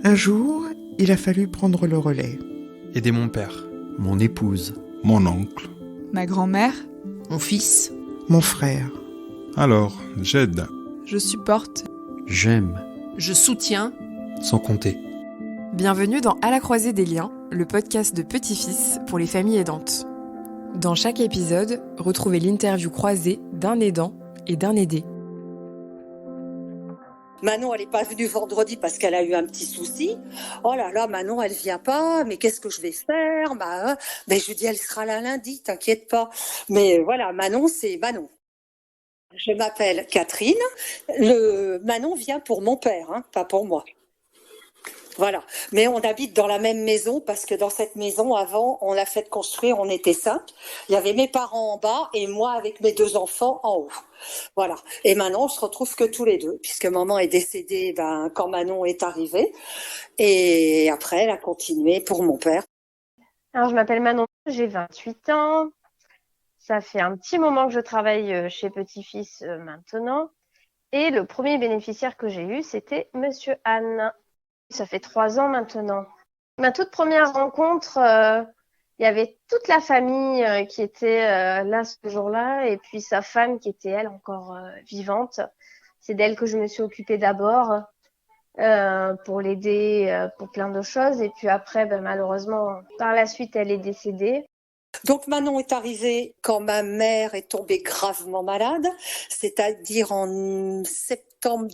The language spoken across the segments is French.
Un jour, il a fallu prendre le relais. Aider mon père, mon épouse, mon oncle, ma grand-mère, mon fils, mon frère. Alors, j'aide. Je supporte, j'aime, je soutiens, sans compter. Bienvenue dans À la croisée des liens, le podcast de Petit-Fils pour les familles aidantes. Dans chaque épisode, retrouvez l'interview croisée d'un aidant et d'un aidé. Manon, elle n'est pas venue vendredi parce qu'elle a eu un petit souci. Oh là là, Manon, elle vient pas. Mais qu'est-ce que je vais faire? Je lui dis, elle sera là lundi, t'inquiète pas. Mais voilà, Manon, c'est Manon. Je m'appelle Catherine. Manon vient pour mon père, pas pour moi. Voilà. Mais on habite dans la même maison parce que dans cette maison, avant, on l'a fait construire, on était 5. Il y avait mes parents en bas et moi avec mes 2 enfants en haut. Voilà. Et maintenant, on se retrouve que tous les deux puisque maman est décédée quand Manon est arrivée. Et après, elle a continué pour mon père. Alors, je m'appelle Manon, j'ai 28 ans. Ça fait un petit moment que je travaille chez Petit-Fils maintenant. Et le premier bénéficiaire que j'ai eu, c'était Monsieur Anne. Ça fait 3 ans maintenant. Ma toute première rencontre, il y avait toute la famille qui était là ce jour-là et puis sa femme qui était, elle, encore vivante. C'est d'elle que je me suis occupée d'abord pour l'aider pour plein de choses. Et puis après, malheureusement, par la suite, elle est décédée. Donc Manon est arrivée quand ma mère est tombée gravement malade, c'est-à-dire en septembre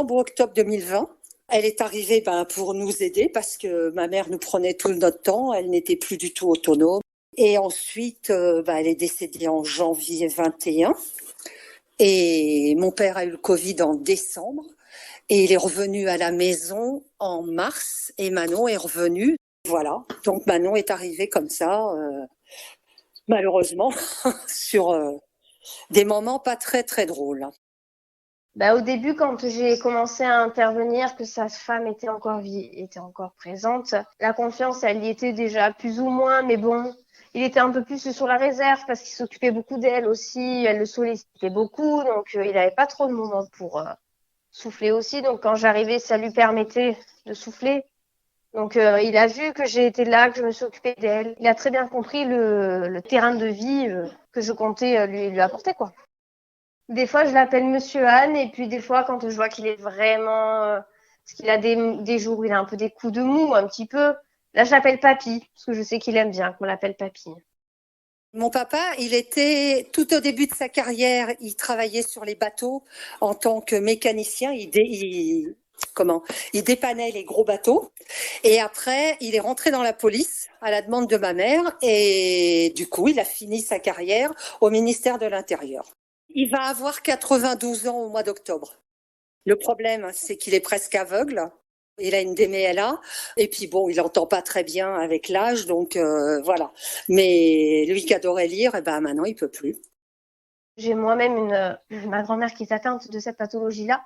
ou octobre 2020. Elle est arrivée pour nous aider parce que ma mère nous prenait tout notre temps, elle n'était plus du tout autonome. Et ensuite, elle est décédée en janvier 21. Et mon père a eu le Covid en décembre. Et il est revenu à la maison en mars et Manon est revenue. Voilà, donc Manon est arrivée comme ça, malheureusement, sur des moments pas très très drôles. Au début, quand j'ai commencé à intervenir, que sa femme était encore présente, la confiance, elle y était déjà plus ou moins, mais bon, il était un peu plus sur la réserve parce qu'il s'occupait beaucoup d'elle aussi, elle le sollicitait beaucoup, donc il n'avait pas trop de moments pour souffler aussi. Donc quand j'arrivais, ça lui permettait de souffler. Donc il a vu que j'ai été là, que je me suis occupée d'elle. Il a très bien compris le terrain de vie que je comptais lui apporter, quoi. Des fois, je l'appelle Monsieur Anne, et puis des fois, quand je vois qu'il est vraiment... parce qu'il a des jours où il a un peu des coups de mou, un petit peu. Là, je l'appelle Papy, parce que je sais qu'il aime bien qu'on l'appelle Papy. Mon papa, il était, tout au début de sa carrière, il travaillait sur les bateaux en tant que mécanicien. Il dépannait les gros bateaux. Et après, il est rentré dans la police à la demande de ma mère. Et du coup, il a fini sa carrière au ministère de l'Intérieur. Il va avoir 92 ans au mois d'octobre. Le problème, c'est qu'il est presque aveugle. Il a une DMLA. Et puis bon, il n'entend pas très bien avec l'âge. Donc voilà. Mais lui qui adorait lire, maintenant, il peut plus. J'ai moi-même ma grand-mère qui est atteinte de cette pathologie-là.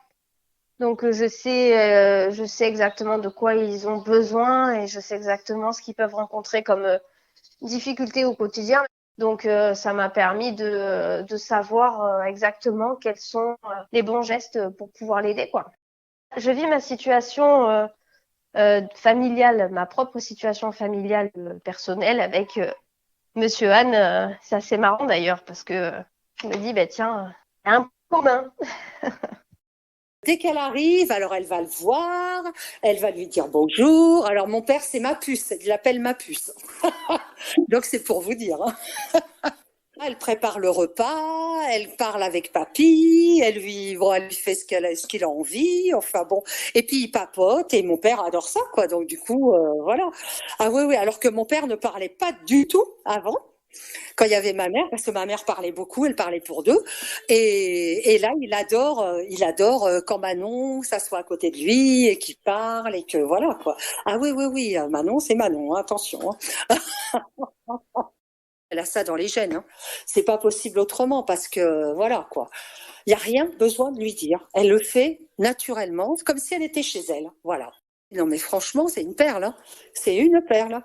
Donc je sais exactement de quoi ils ont besoin et je sais exactement ce qu'ils peuvent rencontrer comme difficultés au quotidien. Donc ça m'a permis de savoir exactement quels sont les bons gestes pour pouvoir l'aider, quoi. Je vis ma situation familiale, ma propre situation familiale personnelle avec Monsieur Anne. C'est assez marrant d'ailleurs parce que je me dis tiens, il y a un commun. Dès qu'elle arrive, alors elle va le voir, elle va lui dire bonjour. Alors mon père, c'est ma puce, il l'appelle ma puce. Donc c'est pour vous dire. Elle prépare le repas, elle parle avec papy, elle lui fait ce qu'il a envie, enfin bon. Et puis il papote et mon père adore ça, quoi. Donc du coup, voilà. Ah oui, alors que mon père ne parlait pas du tout avant. Quand il y avait ma mère, parce que ma mère parlait beaucoup, elle parlait pour 2. Et là, il adore quand Manon s'assoit à côté de lui et qu'il parle et que voilà, quoi. Ah oui, Manon, c'est Manon, attention. Elle a ça dans les gènes. C'est pas possible autrement parce que voilà, quoi. Il y a rien besoin de lui dire. Elle le fait naturellement, comme si elle était chez elle. Voilà. Non, mais franchement, c'est une perle. C'est une perle.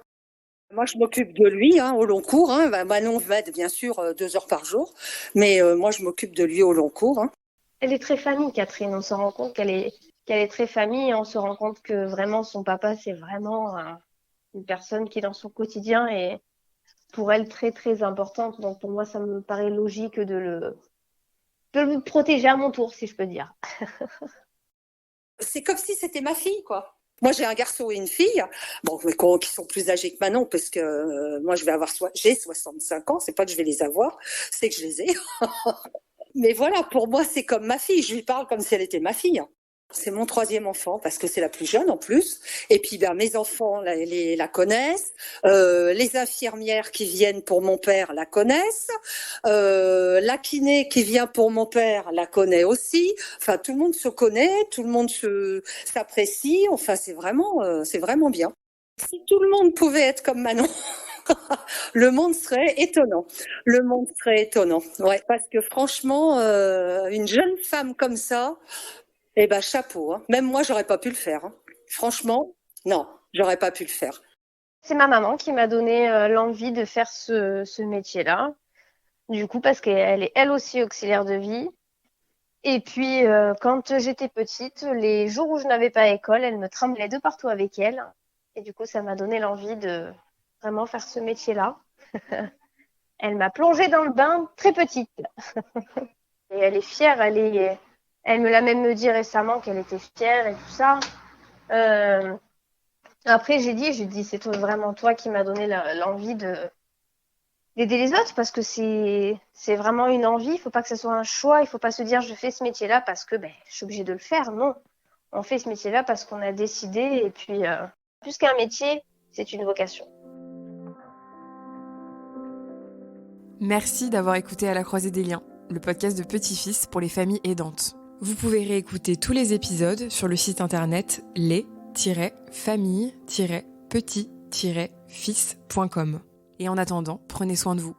Moi, je m'occupe de lui au long cours. Manon m'aide, bien sûr, 2 heures par jour. Mais moi, je m'occupe de lui au long cours. Elle est très famille, Catherine. On s'en rend compte qu'elle est qu'elle est très famille et on se rend compte que vraiment son papa, c'est vraiment une personne qui est dans son quotidien et pour elle très très importante. Donc pour moi, ça me paraît logique de le protéger à mon tour, si je peux dire. C'est comme si c'était ma fille, quoi. Moi, j'ai un garçon et une fille, bon, qui sont plus âgés que Manon, parce que moi, j'ai 65 ans, c'est pas que je vais les avoir, c'est que je les ai. Mais voilà, pour moi, c'est comme ma fille, je lui parle comme si elle était ma fille. C'est mon 3e enfant, parce que c'est la plus jeune en plus. Et puis, mes enfants la connaissent. Les infirmières qui viennent pour mon père la connaissent. La kiné qui vient pour mon père la connaît aussi. Enfin, tout le monde se connaît, tout le monde s'apprécie. Enfin, c'est vraiment bien. Si tout le monde pouvait être comme Manon, le monde serait étonnant. Le monde serait étonnant. Ouais, parce que franchement, une jeune femme comme ça, eh ben, chapeau, hein. Même moi, j'aurais pas pu le faire, hein. Franchement, non, j'aurais pas pu le faire. C'est ma maman qui m'a donné l'envie de faire ce métier-là. Du coup, parce qu'elle est elle aussi auxiliaire de vie. Et puis, quand j'étais petite, les jours où je n'avais pas école, elle me tremblait de partout avec elle. Et du coup, ça m'a donné l'envie de vraiment faire ce métier-là. Elle m'a plongée dans le bain très petite. Et elle est fière, elle me l'a même dit récemment qu'elle était fière et tout ça. Après, j'ai dit, c'est vraiment toi qui m'as donné l'envie d'aider les autres parce que c'est vraiment une envie. Il faut pas que ce soit un choix. Il faut pas se dire je fais ce métier-là parce que je suis obligée de le faire. Non, on fait ce métier-là parce qu'on a décidé. Et puis, plus qu'un métier, c'est une vocation. Merci d'avoir écouté À la croisée des liens, le podcast de Petit-Fils pour les familles aidantes. Vous pouvez réécouter tous les épisodes sur le site internet les-familles-petit-fils.com. Et en attendant, prenez soin de vous.